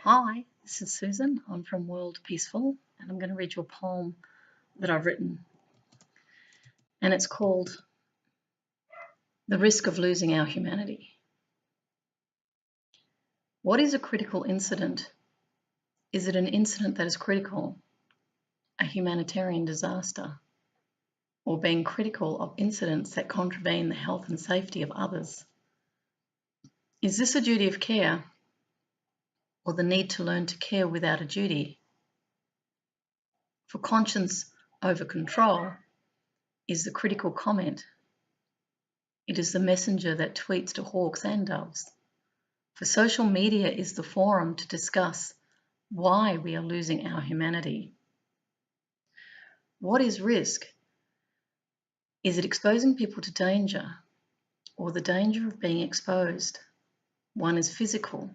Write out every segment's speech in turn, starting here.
Hi, this is Susan. I'm from Worldpeacefull, and I'm going to read you a poem that I've written. And it's called The Risk of Losing Our Humanity. What is a critical incident? Is it an incident that is critical, a humanitarian disaster, or being critical of incidents that contravene the health and safety of others? Is this a duty of care, or the need to learn to care without a duty? For conscience over control is the critical comment. It is the messenger that tweets to hawks and doves. For social media is the forum to discuss why we are losing our humanity. What is risk? Is it exposing people to danger, or the danger of being exposed? One is physical,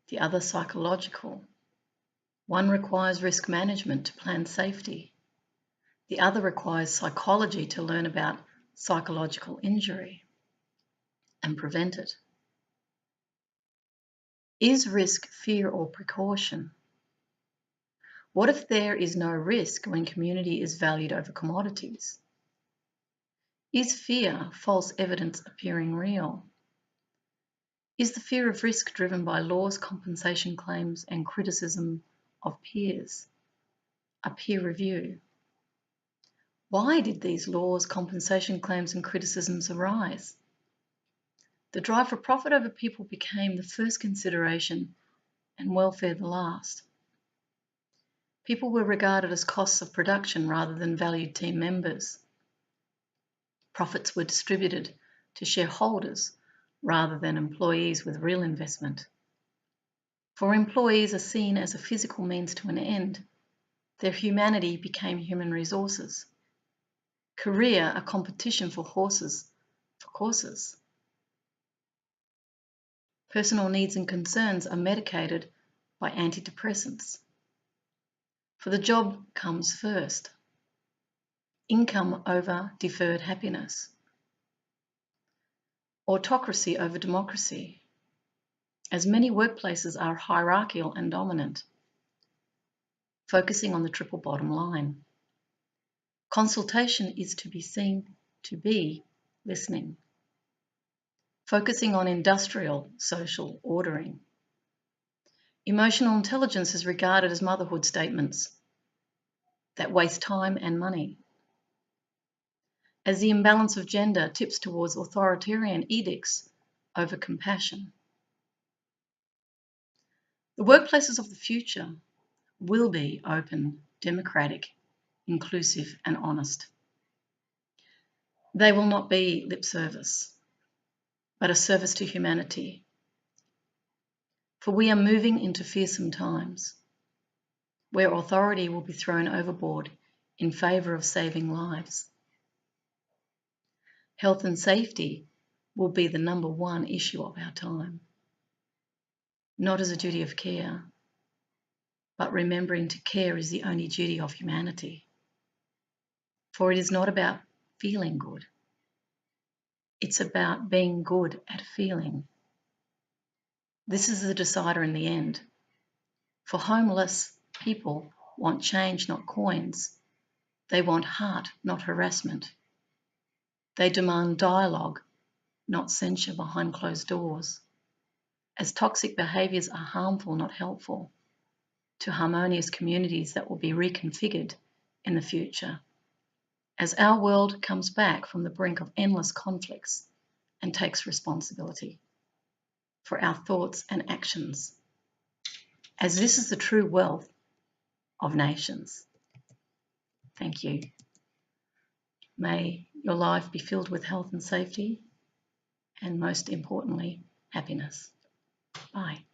the other psychological. One requires risk management to plan safety. The other requires psychology to learn about psychological injury and prevent it. Is risk fear or precaution? What if there is no risk when community is valued over commodities? Is fear false evidence appearing real? Is the fear of risk driven by laws, compensation claims, and criticism of peers, a peer review? Why did these laws, compensation claims, and criticisms arise? The drive for profit over people became the first consideration and welfare the last. People were regarded as costs of production rather than valued team members. Profits were distributed to shareholders rather than employees with real investment. For employees are seen as a physical means to an end, their humanity became human resources. Career a competition for horses for courses. Personal needs and concerns are medicated by antidepressants. For the job comes first. Income over deferred happiness. Autocracy over democracy, as many workplaces are hierarchical and dominant, focusing on the triple bottom line. Consultation is to be seen to be listening, focusing on industrial social ordering. Emotional intelligence is regarded as motherhood statements that waste time and money. As the imbalance of gender tips towards authoritarian edicts over compassion. The workplaces of the future will be open, democratic, inclusive, and honest. They will not be lip service, but a service to humanity. For we are moving into fearsome times, where authority will be thrown overboard in favour of saving lives. Health and safety will be the number one issue of our time, not as a duty of care, but remembering to care is the only duty of humanity. For it is not about feeling good. It's about being good at feeling. This is the decider in the end. For homeless people want change, not coins. They want heart, not harassment. They demand dialogue, not censure behind closed doors. As toxic behaviours are harmful, not helpful, to harmonious communities that will be reconfigured in the future. As our world comes back from the brink of endless conflicts and takes responsibility for our thoughts and actions, as this is the true wealth of nations. Thank you. May your life be filled with health and safety, and most importantly, happiness. Bye.